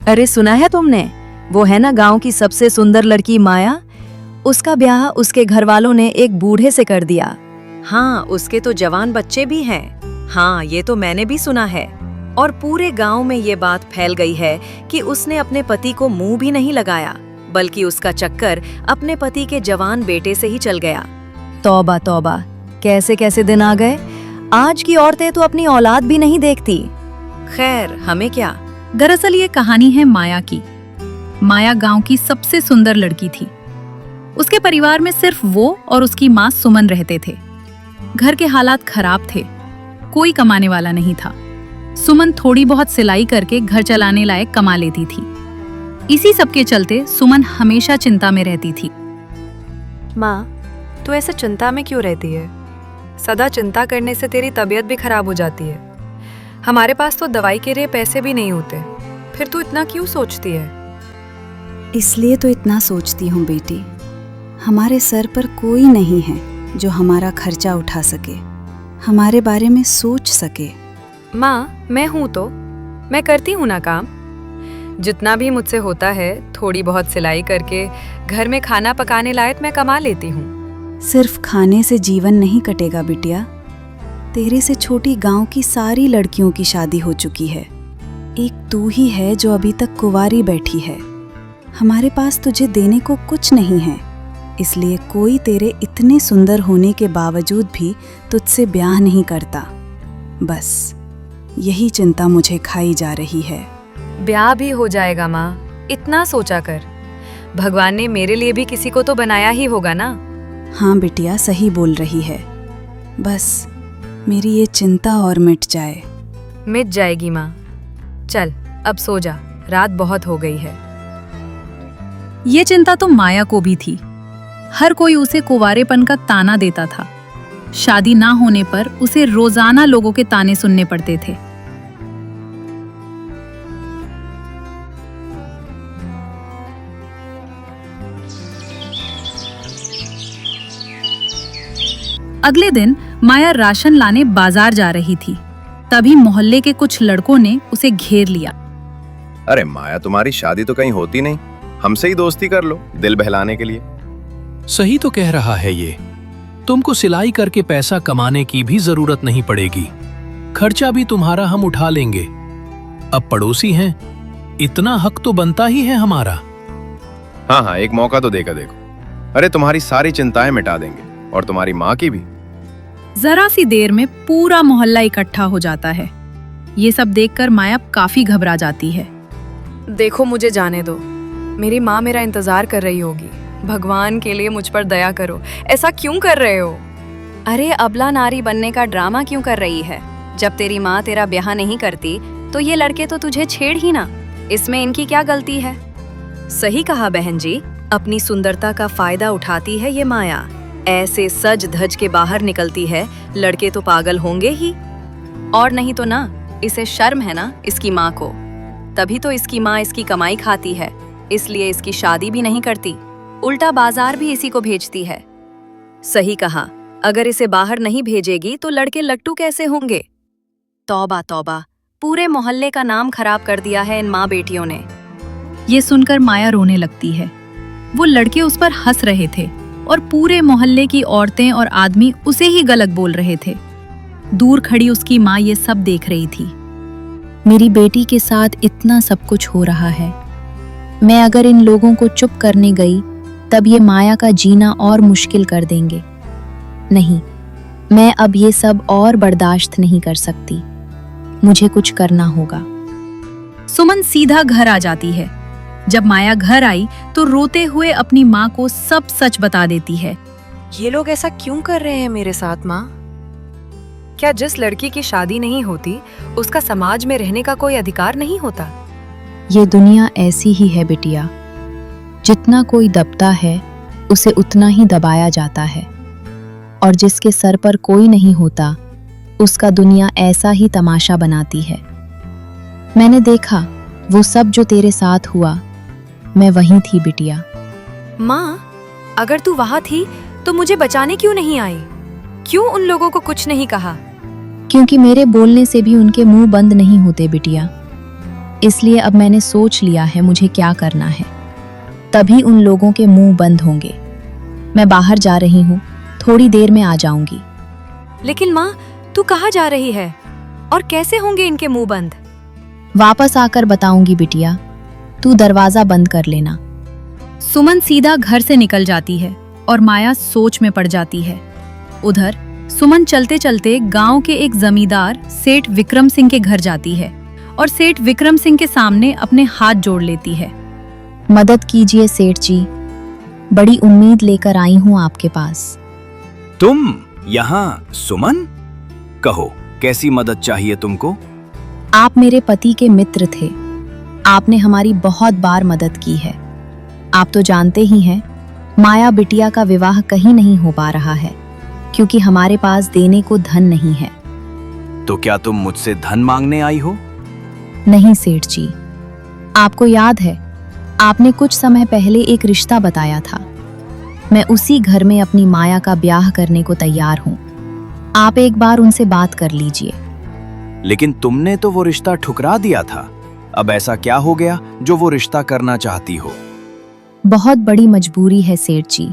अरे सुना है तुमने, वो है ना गांव की सबसे सुंदर लड़की माया, उसका ब्याह उसके घर वालों ने एक बूढ़े से कर दिया। हाँ, उसके तो जवान बच्चे भी हैं। हाँ, ये तो मैंने भी सुना है। और पूरे गांव में ये बात फैल गई है कि उसने अपने पति को मुंह भी नहीं लगाया, बल्कि उसका चक्कर अपने पति के जवान बेटे से ही चल गया। तौबा तौबा, कैसे कैसे दिन आ गए। आज की औरतें तो अपनी औलाद भी नहीं देखती। खैर, हमें क्या। दरअसल ये कहानी है माया की। माया गांव की सबसे सुंदर लड़की थी। उसके परिवार में सिर्फ वो और उसकी माँ सुमन रहते थे। घर के हालात खराब थे, कोई कमाने वाला नहीं था। सुमन थोड़ी बहुत सिलाई करके घर चलाने लायक कमा लेती थी। इसी सब के चलते सुमन हमेशा चिंता में रहती थी। माँ, तू ऐसे चिंता में क्यों रहती है? सदा चिंता करने से तेरी तबीयत भी खराब हो जाती है। हमारे पास तो दवाई के लिए पैसे भी नहीं होते, फिर तू इतना क्यों सोचती है? इसलिए तो इतना सोचती हूँ बेटी, हमारे सर पर कोई नहीं है जो हमारा खर्चा उठा सके, हमारे बारे में सोच सके। माँ, मैं हूँ तो मैं करती हूँ ना काम। जितना भी मुझसे होता है थोड़ी बहुत सिलाई करके घर में खाना पकाने लायक मैं कमा लेती हूँ। सिर्फ खाने से जीवन नहीं कटेगा बिटिया। तेरे से छोटी गांव की सारी लड़कियों की शादी हो चुकी है, एक तू ही है जो अभी तक कुंवारी बैठी है। हमारे पास तुझे देने को कुछ नहीं है, इसलिए कोई तेरे इतने सुंदर होने के बावजूद भी तुझसे ब्याह नहीं करता। बस यही चिंता मुझे खाई जा रही है। ब्याह भी हो जाएगा माँ, इतना सोचा कर। भगवान ने मेरे लिए भी किसी को तो बनाया ही होगा ना। हाँ बिटिया, सही बोल रही है। बस मेरी ये चिंता और मिट जाए। मिट जाएगी माँ। चल अब सो जा, रात बहुत हो गई है। ये चिंता तो माया को भी थी। हर कोई उसे कुंवारेपन का ताना देता था। शादी ना होने पर उसे रोजाना लोगों के ताने सुनने पड़ते थे। अगले दिन माया राशन लाने बाजार जा रही थी। तभी मोहल्ले के कुछ लड़कों ने उसे घेर लिया। अरे माया, तुम्हारी शादी तो कहीं होती नहीं, हमसे ही दोस्ती कर लो दिल बहलाने के लिए। सही तो कह रहा है ये। तुमको सिलाई करके पैसा कमाने की भी जरूरत नहीं पड़ेगी, खर्चा भी तुम्हारा हम उठा लेंगे। अब पड़ोसी हैं, इतना हक तो बनता ही है हमारा। हाँ हाँ, एक मौका तो देकर देखो। अरे तुम्हारी सारी चिंताएं मिटा देंगे, और तुम्हारी माँ की भी। जरा सी देर में पूरा मोहल्ला इकट्ठा हो जाता है। ये सब देखकर माया काफी घबरा जाती है। देखो, मुझे जाने दो। मेरी माँ मेरा इंतजार कर रही होगी। भगवान के लिए मुझ पर दया करो। ऐसा क्यों कर रहे हो? अरे अबला नारी बनने का ड्रामा क्यों कर रही है? जब तेरी माँ तेरा ब्याह नहीं करती तो ये लड़के तो तुझे छेड़ ही ना। इसमें इनकी क्या गलती है? सही कहा बहन जी, अपनी सुंदरता का फायदा उठाती है ये माया। ऐसे सज धज के बाहर निकलती है, लड़के तो पागल होंगे ही। और नहीं तो ना, इसे शर्म है ना इसकी माँ को। तभी तो इसकी माँ इसकी कमाई खाती है, इसलिए इसकी शादी भी नहीं करती, उल्टा बाजार भी इसी को भेजती है। सही कहा, अगर इसे बाहर नहीं भेजेगी तो लड़के लट्टू कैसे होंगे? तौबा तौबा, पूरे मोहल्ले का नाम खराब कर दिया है इन माँ बेटियों ने। ये सुनकर माया रोने लगती है। वो लड़के उस पर हंस रहे थे और पूरे मोहल्ले की औरतें और आदमी उसे ही गलत बोल रहे थे। दूर खड़ी उसकी माँ ये सब देख रही थी। मेरी बेटी के साथ इतना सब कुछ हो रहा है, मैं अगर इन लोगों को चुप करने गई तब ये माया का जीना और मुश्किल कर देंगे। नहीं, मैं अब ये सब और बर्दाश्त नहीं कर सकती, मुझे कुछ करना होगा। सुमन सीधा घर आ जाती है। जब माया घर आई तो रोते हुए अपनी माँ को सब सच बता देती है। ये लोग ऐसा क्यों कर रहे हैं मेरे साथ माँ? क्या जिस लड़की की शादी नहीं होती उसका समाज में रहने का कोई अधिकार नहीं होता? ये दुनिया ऐसी ही है बिटिया, जितना कोई दबता है उसे उतना ही दबाया जाता है, और जिसके सर पर कोई नहीं होता उसका दुनिया ऐसा ही तमाशा बनाती है। मैंने देखा वो सब जो तेरे साथ हुआ, मैं वहीं थी बिटिया। माँ, अगर तू वहाँ थी तो मुझे बचाने क्यों नहीं आई? क्यों उन लोगों को कुछ नहीं कहा? क्योंकि मेरे बोलने से भी उनके मुंह बंद नहीं होते बिटिया, इसलिए अब मैंने सोच लिया है मुझे क्या करना है। तभी उन लोगों के मुंह बंद होंगे। मैं बाहर जा रही हूँ, थोड़ी देर में आ जाऊंगी। लेकिन माँ, तू कहाँ जा रही है और कैसे होंगे इनके मुंह बंद? वापस आकर बताऊंगी बिटिया, तू दरवाजा बंद कर लेना। सुमन सीधा घर से निकल जाती है और माया सोच में पड़ जाती है। उधर सुमन चलते चलते गांव के एक जमींदार सेठ विक्रम सिंह के घर जाती है और सेठ विक्रम सिंह के सामने अपने हाथ जोड़ लेती है। मदद कीजिए सेठ जी, बड़ी उम्मीद लेकर आई हूँ आपके पास। तुम यहाँ सुमन? कहो कैसी मदद चाहिए तुमको? आप मेरे पति के मित्र थे, आपने हमारी बहुत बार मदद की है। आप तो जानते ही हैं, माया बिटिया का विवाह कहीं नहीं हो पा रहा है क्योंकि हमारे पास देने को धन नहीं है। तो क्या तुम मुझसे धन मांगने आई हो? नहीं सेठ जी, आपको याद है आपने कुछ समय पहले एक रिश्ता बताया था। मैं उसी घर में अपनी माया का ब्याह करने को तैयार हूँ। आप एक बार उनसे बात कर लीजिए। लेकिन तुमने तो वो रिश्ता ठुकरा दिया था। अब ऐसा क्या हो गया जो वो रिश्ता करना चाहती हो? बहुत बड़ी मजबूरी है सेठ जी,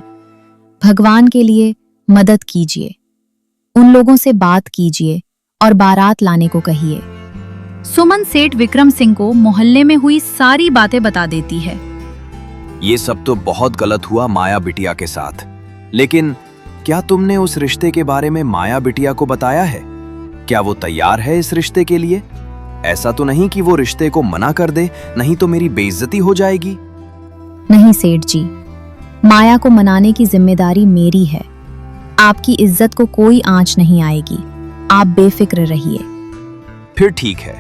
भगवान के लिए मदद कीजिए। उन लोगों से बात कीजिए और बारात लाने को कहिए। सुमन सेठ विक्रम सिंह को मोहल्ले में हुई सारी बातें बता देती है। ये सब तो बहुत गलत हुआ माया बिटिया के साथ, लेकिन क्या तुमने उस रिश्ते के बारे में माया बिटिया को बताया है? क्या वो तैयार है इस रिश्ते के लिए? ऐसा तो नहीं कि वो रिश्ते को मना कर दे, नहीं तो मेरी बेइज्जती हो जाएगी। नहीं सेठ जी, माया को मनाने की जिम्मेदारी मेरी है। आपकी इज्जत को कोई आंच नहीं आएगी, आप बेफिक्र रहिए। फिर ठीक है,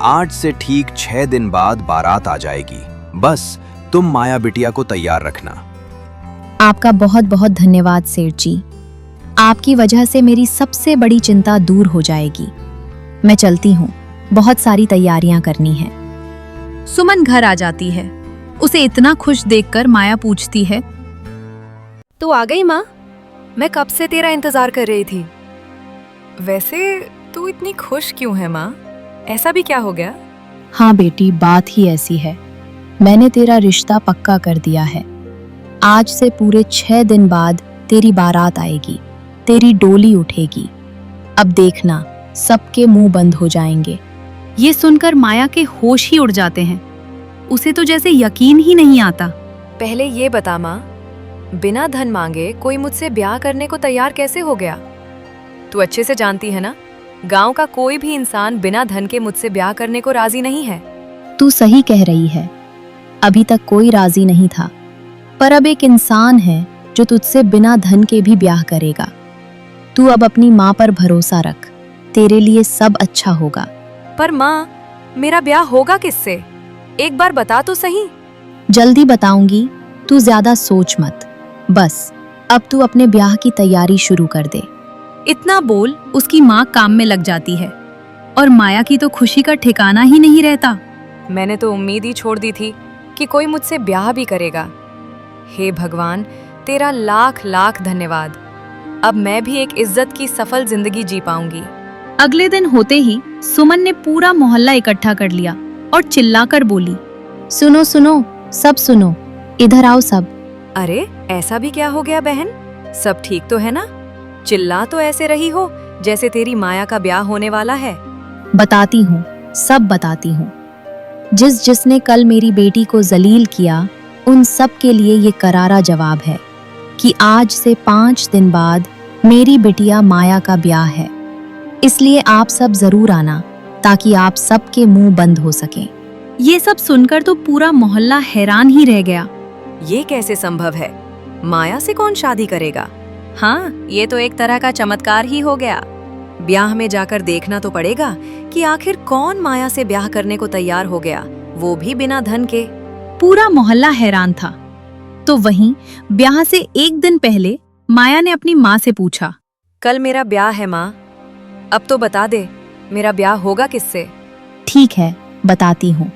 आज से ठीक 6 दिन बाद बारात आ जाएगी। बस तुम माया बिटिया को तैयार रखना। आपका बहुत बहुत धन्यवाद सेठ जी, आपकी वजह से मेरी सबसे बड़ी चिंता दूर हो जाएगी। मैं चलती हूँ, बहुत सारी तैयारियां करनी है। सुमन घर आ जाती है। उसे इतना खुश देखकर माया पूछती है, तू आ गई माँ? मैं कब से तेरा इंतजार कर रही थी। वैसे तू इतनी खुश क्यों है माँ? ऐसा भी क्या हो गया? हाँ बेटी, बात ही ऐसी है। मैंने तेरा रिश्ता पक्का कर दिया है। आज से पूरे 6 दिन बाद तेरी बारात आएगी, तेरी डोली उठेगी। अब देखना, सबके मुंह बंद हो जाएंगे। ये सुनकर माया के होश ही उड़ जाते हैं। उसे तो जैसे यकीन ही नहीं आता। पहले ये बता माँ, बिना धन मांगे कोई मुझसे ब्याह करने को तैयार कैसे हो गया? तू अच्छे से जानती है ना, गांव का कोई भी इंसान बिना धन के मुझसे ब्याह करने को राजी नहीं है। तू सही कह रही है, अभी तक कोई राजी नहीं था, पर अब एक इंसान है जो तुझसे बिना धन के भी ब्याह करेगा। तू अब अपनी माँ पर भरोसा रख, तेरे लिए सब अच्छा होगा। पर माँ, मेरा ब्याह होगा किससे? एक बार बता तो सही। जल्दी बताऊंगी, तू ज्यादा सोच मत। बस अब तू अपने ब्याह की तैयारी शुरू कर दे। इतना बोल उसकी माँ काम में लग जाती है और माया की तो खुशी का ठिकाना ही नहीं रहता। मैंने तो उम्मीद ही छोड़ दी थी कि कोई मुझसे ब्याह भी करेगा। हे भगवान, तेरा लाख लाख धन्यवाद। अब मैं भी एक इज्जत की सफल जिंदगी जी पाऊंगी। अगले दिन होते ही सुमन ने पूरा मोहल्ला इकट्ठा कर लिया और चिल्लाकर बोली, सुनो सुनो, सब सुनो, इधर आओ सब। अरे ऐसा भी क्या हो गया बहन? सब ठीक तो है ना? चिल्ला तो ऐसे रही हो जैसे तेरी माया का ब्याह होने वाला है। बताती हूँ, सब बताती हूँ। जिसने कल मेरी बेटी को जलील किया, उन सब के लिए ये करारा जवाब है कि आज से 5 दिन बाद मेरी बिटिया माया का ब्याह है। इसलिए आप सब जरूर आना ताकि आप सबके मुंह बंद हो सकें। ये सब सुनकर तो पूरा मोहल्ला हैरान ही रह गया। ये कैसे संभव है? माया से कौन शादी करेगा? हाँ, ये तो एक तरह का चमत्कार ही हो गया। ब्याह में जाकर देखना तो पड़ेगा कि आखिर कौन माया से ब्याह करने को तैयार हो गया, वो भी बिना धन के। पूरा मोहल्ला हैरान था। तो वहीं ब्याह से एक दिन पहले माया ने अपनी माँ से पूछा, कल मेरा ब्याह है माँ, अब तो बता दे, मेरा ब्याह होगा किससे? ठीक है, बताती हूँ,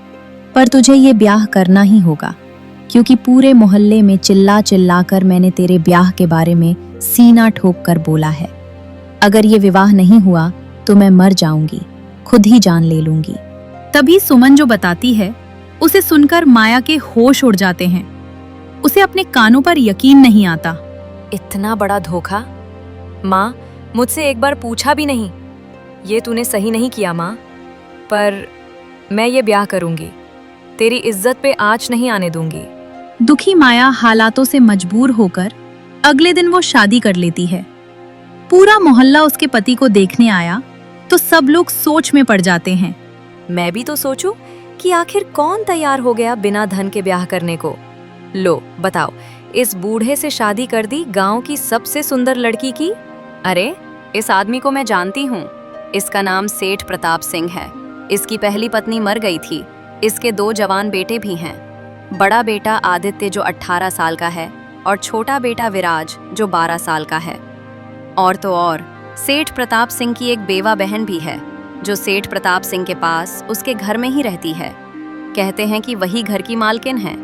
पर तुझे ये ब्याह करना ही होगा क्योंकि पूरे मोहल्ले में चिल्ला चिल्ला कर मैंने तेरे ब्याह के बारे में सीना ठोक कर बोला है। अगर ये विवाह नहीं हुआ तो मैं मर जाऊंगी, खुद ही जान ले लूंगी। तभी सुमन जो बताती है उसे सुनकर माया के होश उड़ जाते हैं। उसे अपने कानों पर यकीन नहीं आता। इतना बड़ा धोखा? माँ, मुझसे एक बार पूछा भी नहीं। ये तूने सही नहीं किया माँ, पर मैं ये ब्याह करूंगी। तेरी इज्जत पे आँच नहीं आने दूंगी। दुखी माया हालातों से मजबूर होकर अगले दिन वो शादी कर लेती है। पूरा मोहल्ला उसके पति को देखने आया तो सब लोग सोच में पड़ जाते हैं। मैं भी तो सोचूं कि आखिर कौन तैयार हो गया बिना धन के ब्याह करने को। लो बताओ, इस बूढ़े से शादी कर दी गांव की सबसे सुंदर लड़की की। अरे, इस आदमी को मैं जानती हूँ। इसका नाम सेठ प्रताप सिंह है। इसकी पहली पत्नी मर गई थी। इसके 2 जवान बेटे भी हैं। बड़ा बेटा आदित्य जो 18 साल का है और छोटा बेटा विराज जो 12 साल का है। और तो और सेठ प्रताप सिंह की एक बेवा बहन भी है जो सेठ प्रताप सिंह के पास उसके घर में ही रहती है। कहते हैं कि वही घर की मालकिन है।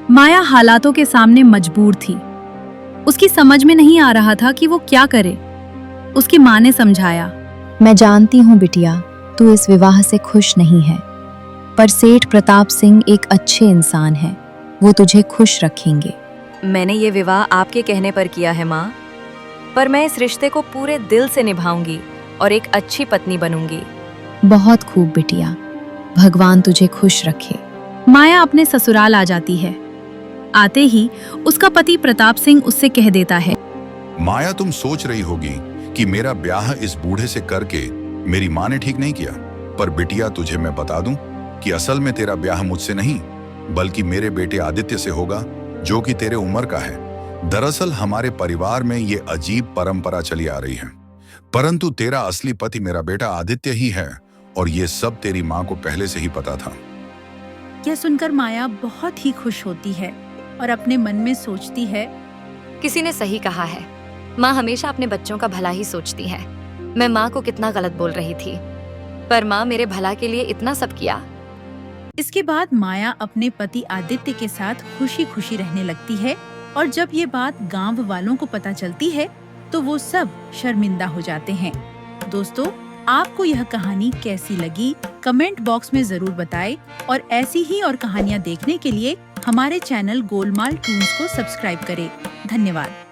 माया हालातों के सामने मजबूर थी। उसकी समझ में नहीं आ रहा था कि वो क्या करे। उसकी माँ ने समझाया, मैं जानती हूँ बिटिया, तू इस विवाह से खुश नहीं है, पर सेठ प्रताप सिंह एक अच्छे इंसान है। वो तुझे खुश रखेंगे। मैंने ये विवाह आपके कहने पर किया है माँ, पर मैं इस रिश्ते को पूरे दिल से निभाऊंगी और एक अच्छी पत्नी बनूंगी। बहुत खूब बिटिया, भगवान तुझे खुश रखे। माया अपने ससुराल आ जाती है। आते ही उसका पति प्रताप सिंह उससे कह देता है, माया, तुम सोच रही होगी कि मेरा ब्याह इस बूढ़े से करके मेरी माँ ने ठीक नहीं किया, पर बिटिया तुझे मैं बता दूं कि असल में तेरा ब्याह मुझसे नहीं बल्कि मेरे बेटे आदित्य से होगा, जो कि तेरे उम्र का है। दरअसल हमारे परिवार में ये अजीब परंपरा चली आ रही है, परंतु तेरा असली पति मेरा बेटा आदित्य ही है और ये सब तेरी माँ को पहले से ही पता था। यह सुनकर माया बहुत ही खुश होती है और अपने मन में सोचती है, किसी ने सही कहा है, माँ हमेशा अपने बच्चों का भला ही सोचती है। मैं माँ को कितना गलत बोल रही थी, पर माँ मेरे भला के लिए इतना सब किया। इसके बाद माया अपने पति आदित्य के साथ खुशी खुशी रहने लगती है और जब ये बात गांव वालों को पता चलती है तो वो सब शर्मिंदा हो जाते हैं। दोस्तों, आपको यह कहानी कैसी लगी कमेंट बॉक्स में जरूर बताएं और ऐसी ही और कहानियाँ देखने के लिए हमारे चैनल गोलमाल टून्स को सब्सक्राइब करें। धन्यवाद।